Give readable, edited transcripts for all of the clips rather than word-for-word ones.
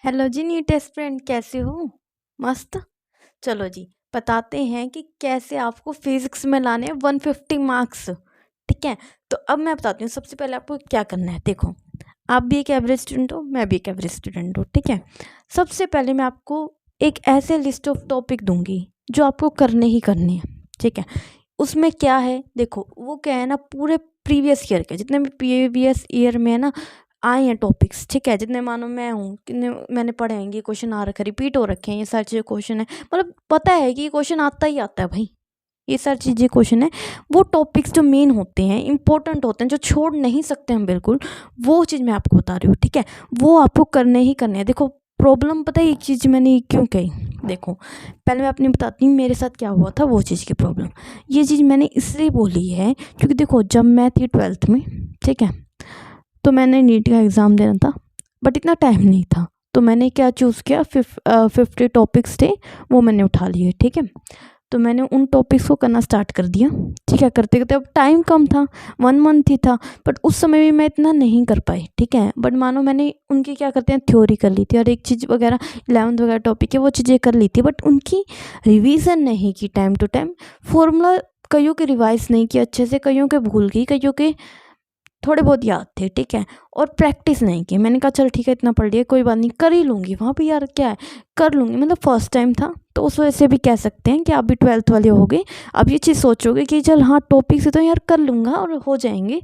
Hello जी NEET aspirant, कैसे हो? मस्त। चलो जी, बताते हैं कि कैसे आपको फिजिक्स में लाने हैं 150 मार्क्स। ठीक है, तो अब मैं बताती हूँ। सबसे पहले आपको क्या करना है। देखो, आप भी एक एवरेज स्टूडेंट हो, मैं भी एक एवरेज स्टूडेंट हूँ। ठीक है, सबसे पहले मैं आपको एक ऐसे लिस्ट ऑफ टॉपिक दूंगी जो आपको करने ही करने हैं। ठीक है, उसमें क्या है, देखो वो क्या है ना, पूरे प्रीवियस ईयर के जितने भी प्रीवियस ईयर में है ना आए हैं टॉपिक्स। ठीक है, जितने मानो मैं हूँ, कितने मैंने पढ़े हैं, ये क्वेश्चन आ रखे, रिपीट हो रखे हैं, ये सारी चीज़ें क्वेश्चन है, मतलब पता है कि ये क्वेश्चन आता ही आता है भाई। ये सारी चीज़ें क्वेश्चन है, वो टॉपिक्स जो मेन होते हैं, इंपॉर्टेंट होते हैं, जो छोड़ नहीं सकते हम बिल्कुल, वो चीज़ मैं आपको बता रही हूँ। ठीक है, वो आपको करने ही करने हैं। देखो प्रॉब्लम पता है एक चीज़ मैंने क्यों कही। देखो पहले मैं अपनी बताती हूँ मेरे साथ क्या हुआ था, वो चीज़ की प्रॉब्लम। ये चीज़ मैंने इसलिए बोली है क्योंकि देखो जब मैं थी 12th में, ठीक है, तो मैंने नीट का एग्ज़ाम देना था, बट इतना टाइम नहीं था। तो मैंने क्या चूज़ किया, 50 टॉपिक्स थे, वो मैंने उठा लिए। ठीक है, तो मैंने उन टॉपिक्स को करना स्टार्ट कर दिया। ठीक है, करते करते अब टाइम कम था, 1 मंथ ही था, बट उस समय भी मैं इतना नहीं कर पाई। ठीक है, बट मानो मैंने उनकी क्या करते हैं थ्योरी कर ली थी, और एक चीज़ वगैरह 11th वगैरह टॉपिक है वो चीज़ें कर ली थी, बट उनकी रिवीजन नहीं की टाइम टू टाइम। फॉर्मूला कईयों के रिवाइज नहीं किया अच्छे से, कईयों के भूल गई, कईयों के थोड़े बहुत याद थे। ठीक है, और प्रैक्टिस नहीं की। मैंने कहा चल ठीक है, इतना पढ़ लिया, कोई बात नहीं, कर ही लूँगी। वहाँ पे यार क्या है, कर लूँगी, मतलब फर्स्ट टाइम था, तो उस वजह से भी कह सकते हैं कि आप भी 12th वाले हो गए। अब ये चीज़ सोचोगे कि चल हाँ टॉपिक से तो यार कर लूँगा और हो जाएंगे,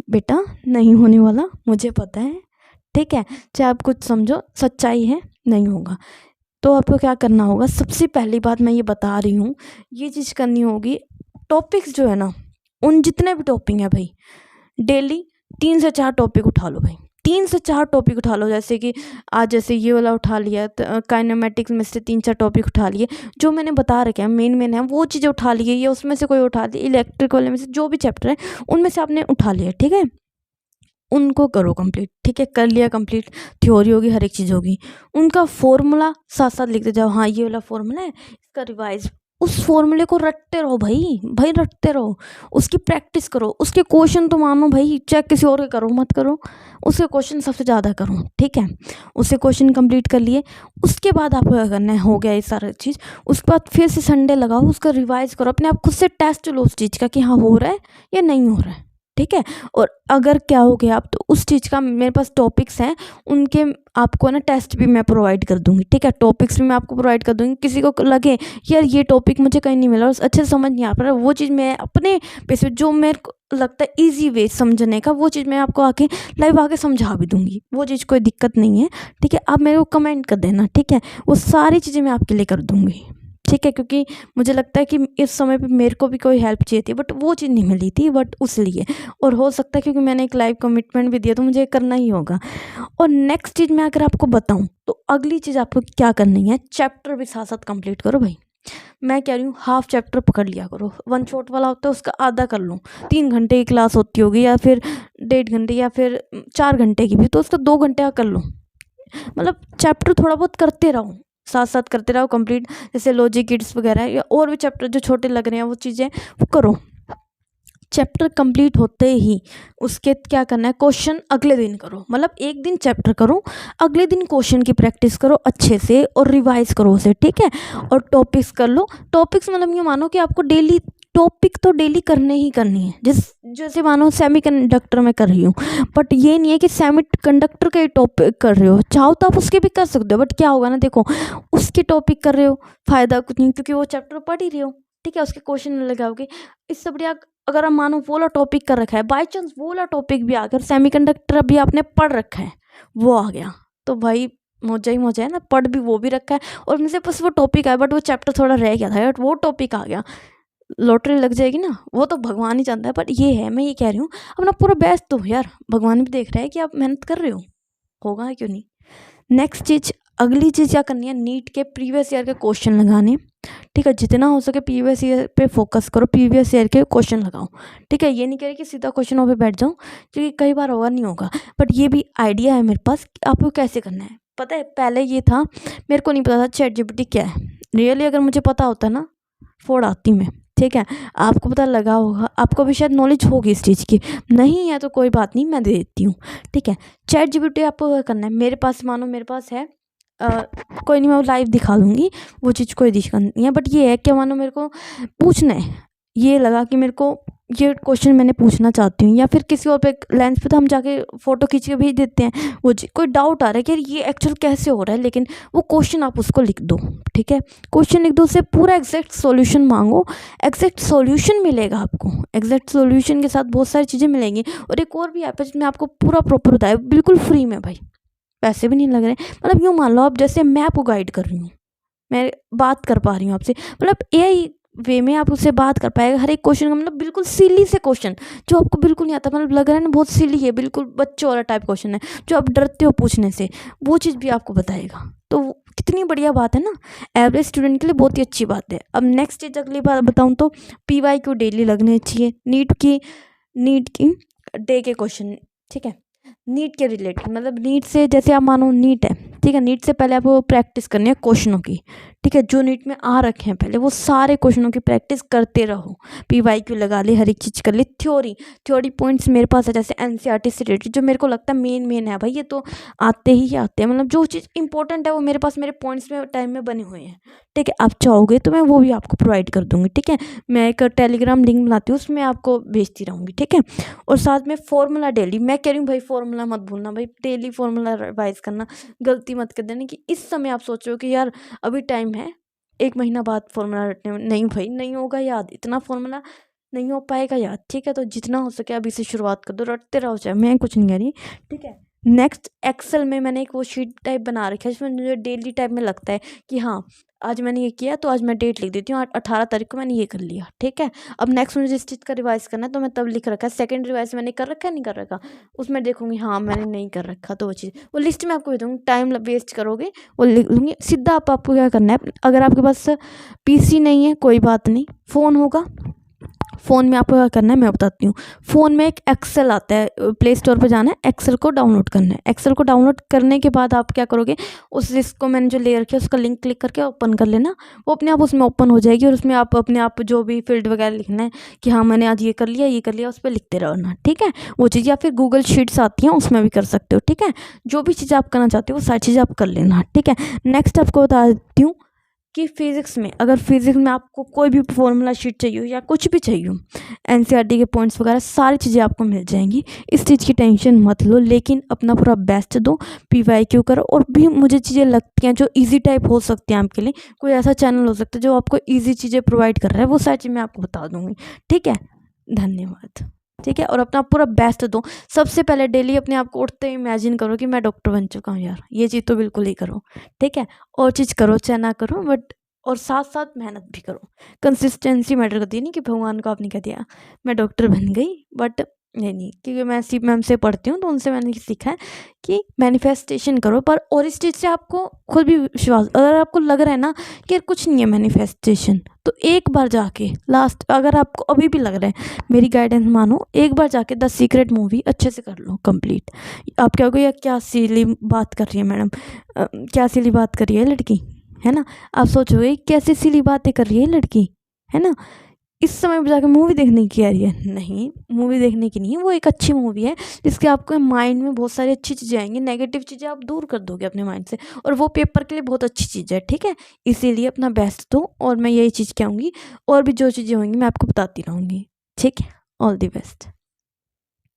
बेटा नहीं होने वाला, मुझे पता है। ठीक है, चाहे आप कुछ समझो, सच्चाई है, नहीं होगा। तो आपको क्या करना होगा, सबसे पहली बात मैं ये बता रही हूँ, ये चीज़ करनी होगी। टॉपिक्स जो है ना, उन जितने भी टॉपिक हैं भाई, डेली 3 से 4 टॉपिक उठा लो भाई। 3 से 4 टॉपिक उठा लो, जैसे कि आज जैसे ये वाला उठा लिया, काइनेमेटिक्स में से 3 4 टॉपिक उठा लिए, जो मैंने बता रखे हैं मेन मेन है वो चीज़ें उठा लिए, ये उसमें से कोई उठा ली, इलेक्ट्रिक वाले में से जो भी चैप्टर है उनमें से आपने उठा लिया। ठीक है, उनको करो कंप्लीट। ठीक है, कर लिया कंप्लीट, थ्योरी होगी, हर एक चीज़ होगी, उनका फॉर्मूला साथ साथ लिखते जाओ। हाँ ये वाला फॉर्मूला है, इसका रिवाइज, उस फॉर्मूले को रटते रहो भाई, भाई रटते रहो, उसकी प्रैक्टिस करो। उसके क्वेश्चन तो मानो भाई चेक किसी और के करो मत करो, उसके क्वेश्चन सबसे ज़्यादा करो। ठीक है, उससे क्वेश्चन कंप्लीट कर लिए, उसके बाद आपको क्या करना है, हो गया ये सारा चीज़, उसके बाद फिर से संडे लगाओ, उसका रिवाइज करो, अपने आप खुद से टेस्ट लो उस चीज़ का कि हाँ हो रहा है या नहीं हो रहा है। ठीक है, और अगर क्या हो गया आप, तो उस चीज़ का मेरे पास टॉपिक्स हैं, उनके आपको ना टेस्ट भी मैं प्रोवाइड कर दूंगी। ठीक है, टॉपिक्स भी मैं आपको प्रोवाइड कर दूंगी। किसी को लगे यार ये टॉपिक मुझे कहीं नहीं मिला और अच्छे से समझ नहीं आ पा रहा, वो चीज़ मैं अपने बेस पे जो मेरे को लगता है ईजी वे समझने का, वो चीज़ मैं आपको आके लाइव आके समझा भी दूंगी, वो चीज़ कोई दिक्कत नहीं है। ठीक है, आप मेरे को कमेंट कर देना। ठीक है, वो सारी चीज़ें मैं आपके लिए कर दूंगी। ठीक है, क्योंकि मुझे लगता है कि इस समय पे मेरे को भी कोई हेल्प चाहिए थी, बट वो चीज़ नहीं मिली थी, बट उसलिए, और हो सकता है क्योंकि मैंने एक लाइव कमिटमेंट भी दिया, तो मुझे करना ही होगा। और नेक्स्ट चीज़ मैं अगर आपको बताऊं, तो अगली चीज़ आपको क्या करनी है, चैप्टर भी साथ साथ कंप्लीट करो भाई। मैं कह रही हूँ हाफ चैप्टर पकड़ लिया करो, वन शॉट वाला होता है उसका आधा कर लो। 3 घंटे की क्लास होती होगी, या फिर 1.5 घंटे, या फिर 4 घंटे की भी, तो उसका 2 घंटे का कर लो। मतलब चैप्टर थोड़ा बहुत करते रहो, साथ साथ करते रहो कंप्लीट, जैसे लॉजिक किड्स वगैरह, या और भी चैप्टर जो छोटे लग रहे हैं वो चीज़ें वो करो। चैप्टर कंप्लीट होते ही उसके क्या करना है, क्वेश्चन अगले दिन करो, मतलब एक दिन चैप्टर करो, अगले दिन क्वेश्चन की प्रैक्टिस करो अच्छे से और रिवाइज करो उसे। ठीक है, और टॉपिक्स कर लो। टॉपिक्स मतलब ये मानो कि आपको डेली टॉपिक तो डेली करने ही करनी है, जैसे मानो सेमी कंडक्टर में कर रही हूँ, बट ये नहीं है कि सेमी कंडक्टर का ही टॉपिक कर रहे हो, चाहो तो आप उसके भी कर सकते हो, बट क्या होगा ना, देखो उसके टॉपिक कर रहे हो फ़ायदा कुछ नहीं, क्योंकि वो चैप्टर पढ़ ही रहे हो। ठीक है, उसके क्वेश्चन लगाओगे, इससे बढ़िया अगर हम मानो वो वाला टॉपिक कर रखा है, बाई चांस वो वाला टॉपिक भी आकर सेमीकंडक्टर अभी आपने पढ़ रखा है, वो आ गया, तो भाई मौजा ही मौजा है ना, पढ़ भी वो भी रखा है, और मुझे बस वो टॉपिक आया, बट वो चैप्टर थोड़ा रह गया था, बट वो टॉपिक आ गया, लॉटरी लग जाएगी ना, वो तो भगवान ही जानता है। बट ये है, मैं ये कह रही हूँ, अपना पूरा बेस्ट दो यार, भगवान भी देख रहा है कि आप मेहनत कर रहे हो, होगा क्यों नहीं। नेक्स्ट चीज़, अगली चीज़ क्या करनी है, नीट के प्रीवियस ईयर के क्वेश्चन लगाने। ठीक है, जितना हो सके प्रीवियस ईयर पे फोकस करो, प्रीवियस ईयर के क्वेश्चन लगाओ। ठीक है, ये नहीं कह रही कि सीधा क्वेश्चनों पे बैठ जाओ, क्योंकि कई बार होगा नहीं होगा, बट ये भी आइडिया है मेरे पास कि आपको कैसे करना है। पता है पहले ये था, मेरे को नहीं पता था चैट जीपीटी क्या है, रियली अगर मुझे पता होता ना, फोड़ आती मैं। ठीक है, आपको पता लगा होगा, आपको भी शायद नॉलेज होगी इस चीज़ की, नहीं है तो कोई बात नहीं, मैं दे देती हूँ। ठीक है, चैट जीपीटी आपको क्या करना है, मेरे पास मानो मेरे पास है कोई नहीं, मैं वो लाइव दिखा दूँगी, वो चीज़ कोई दिक्कत नहीं है। बट ये है कि मानो मेरे को पूछना है, ये लगा कि मेरे को ये क्वेश्चन मैंने पूछना चाहती हूँ, या फिर किसी और पे लेंस पे तो हम जाके फ़ोटो खींच के भेज देते हैं। वो कोई डाउट आ रहा है कि यार ये एक्चुअल कैसे हो रहा है, लेकिन वो क्वेश्चन आप उसको लिख दो, ठीक है। क्वेश्चन लिख दो, उससे पूरा एग्जैक्ट सॉल्यूशन मांगो, एग्जैक्ट सॉल्यूशन मिलेगा आपको। एग्जैक्ट सॉल्यूशन के साथ बहुत सारी चीज़ें मिलेंगी। और एक और भी ऐप है जिसमें आपको पूरा प्रॉपर बताया, बिल्कुल फ्री में भाई, पैसे भी नहीं लग रहे। मतलब यूँ मान लो आप, जैसे मैं आपको गाइड कर रही हूँ, मैं बात कर पा रही हूँ आपसे, मतलब एआई वे में आप उससे बात कर पाएगा हर एक क्वेश्चन का। मतलब बिल्कुल सिली से क्वेश्चन जो आपको बिल्कुल नहीं आता, मतलब लग रहा है ना बहुत सिली है, बिल्कुल बच्चों वाला टाइप क्वेश्चन है जो आप डरते हो पूछने से, वो चीज़ भी आपको बताएगा। तो कितनी बढ़िया बात है ना, एवरेज स्टूडेंट के लिए बहुत ही अच्छी बात है। अब नेक्स्ट चीज़ अगली बात बताऊँ तो PYQ डेली लगने चाहिए, नीट की डे के क्वेश्चन, ठीक है। नीट के रिलेटेड, मतलब नीट से, जैसे आप मानो नीट है, ठीक है, नीट से पहले आपको प्रैक्टिस करनी है क्वेश्चनों की, ठीक है, जो नीट में आ रखे हैं पहले वो सारे क्वेश्चनों की प्रैक्टिस करते रहो। PYQ लगा ले, हर एक चीज़ कर ले। थ्योरी पॉइंट्स मेरे पास है, जैसे NCERT से रिलेटेड जो मेरे को लगता है मेन है भाई, ये तो आते ही आते हैं, मतलब जो चीज़ इंपॉर्टेंट है वो मेरे पास मेरे पॉइंट्स में टाइम में बने हुए हैं, ठीक है। आप चाहोगे तो मैं वो भी आपको प्रोवाइड कर दूँगी, ठीक है। मैं एक टेलीग्राम लिंक बनाती हूँ, उसमें आपको भेजती रहूँगी, ठीक है। और साथ में फॉर्मूला डेली, मैं कह रही हूँ भाई फॉर्मूला मत भूलना भाई, डेली फॉर्मूला रिवाइज करना, गलती मत कर देना कि इस समय आप सोच रहे हो कि यार अभी टाइम है, 1 महीना बाद फॉर्मूला रटने में, नहीं भाई नहीं होगा याद, इतना फॉर्मूला नहीं हो पाएगा याद, ठीक है। तो जितना हो सके अभी से शुरुआत कर दो, रटते रहो, चाहे मैं कुछ नहीं कह रही, ठीक है। नेक्स्ट, एक्सेल में मैंने एक वो शीट टाइप बना रखा है जिसमें मुझे डेली टाइप में लगता है कि हाँ आज मैंने ये किया, तो आज मैं डेट लिख देती हूँ, 18 तारीख को मैंने ये कर लिया, ठीक है। अब नेक्स्ट मुझे जिस चीज़ का रिवाइज करना है तो मैं तब लिख रखा है, सेकंड रिवाइज मैंने कर रखा है नहीं कर रखा, उसमें देखूंगी हाँ मैंने नहीं कर रखा, तो वो चीज़ वो लिस्ट में आपको दे दूँगी, टाइम वेस्ट करोगे वो लिख लूँगी सीधा। आपको क्या करना है, अगर आपके पास PC नहीं है कोई बात नहीं, फ़ोन होगा, फ़ोन में आपको क्या करना है मैं बताती हूँ। फ़ोन में एक एक्सेल आता है, प्ले स्टोर पर जाना है, एक्सेल को डाउनलोड करना है। एक्सेल को डाउनलोड करने के बाद आप क्या करोगे, उस लिस्ट को मैंने जो ले रखी है उसका लिंक क्लिक करके ओपन कर लेना, वो अपने आप उसमें ओपन हो जाएगी। और उसमें आप अपने आप जो भी फील्ड वगैरह लिखना है कि हाँ मैंने आज ये कर लिया, उस पर लिखते रहना, ठीक है। वो चीज़, या फिर गूगल शीट्स आती हैं उसमें भी कर सकते हो, ठीक है। जो भी चीज़ आप करना चाहते हो वो सारी चीज़ें आप कर लेना, ठीक है। नेक्स्ट आपको बता देती हूँ कि फिज़िक्स में, अगर फिज़िक्स में आपको कोई भी फॉर्मूला शीट चाहिए हो या कुछ भी चाहिए हो, NCERT के पॉइंट्स वगैरह सारी चीज़ें आपको मिल जाएंगी, इस चीज़ की टेंशन मत लो। लेकिन अपना पूरा बेस्ट दो, PYQ करो। और भी मुझे चीज़ें लगती हैं जो इजी टाइप हो सकती हैं आपके लिए, कोई ऐसा चैनल हो सकता है जो आपको ईजी चीज़ें प्रोवाइड कर रहा है, वो सारी चीज़ मैं आपको बता दूँगी, ठीक है। धन्यवाद, ठीक है। और अपना पूरा बेस्ट दो। सबसे पहले डेली अपने आप को उठते ही इमेजिन करो कि मैं डॉक्टर बन चुका हूँ यार, ये चीज़ तो बिल्कुल ही करो, ठीक है। और चीज़ करो चाहे ना करो, बट और साथ साथ मेहनत भी करो। कंसिस्टेंसी मैटर करती है, नहीं कि भगवान को आपने कह दिया मैं डॉक्टर बन गई, बट नहीं, क्योंकि मैं सी मैम से पढ़ती हूँ तो उनसे मैंने सीखा है कि मैनिफेस्टेशन करो। पर और इस चीज़ से आपको खुद भी विश्वास, अगर आपको लग रहा है ना कि कुछ नहीं है मैनिफेस्टेशन, तो एक बार जाके लास्ट, अगर आपको अभी भी लग रहा है, मेरी गाइडेंस मानो, एक बार जाके द सीक्रेट मूवी अच्छे से कर लो कंप्लीट। आप क्या कहोगे, क्या सिली बात कर रही है मैडम, क्या सिली बात कर रही है लड़की, है ना। आप सोचोगे कैसे सिली बातें कर रही है लड़की, है ना, इस समय पर जाकर मूवी देखने की आ रही है। नहीं, मूवी देखने की नहीं है, वो एक अच्छी मूवी है जिसके आपको माइंड में बहुत सारी अच्छी चीज़ें आएंगी, नेगेटिव चीज़ें आप दूर कर दोगे अपने माइंड से, और वो पेपर के लिए बहुत अच्छी चीज़ है, ठीक है। इसीलिए अपना बेस्ट दो, और मैं यही चीज़ कहूँगी, और भी जो चीज़ें होंगी मैं आपको बताती रहूँगी, ठीक है। All the best.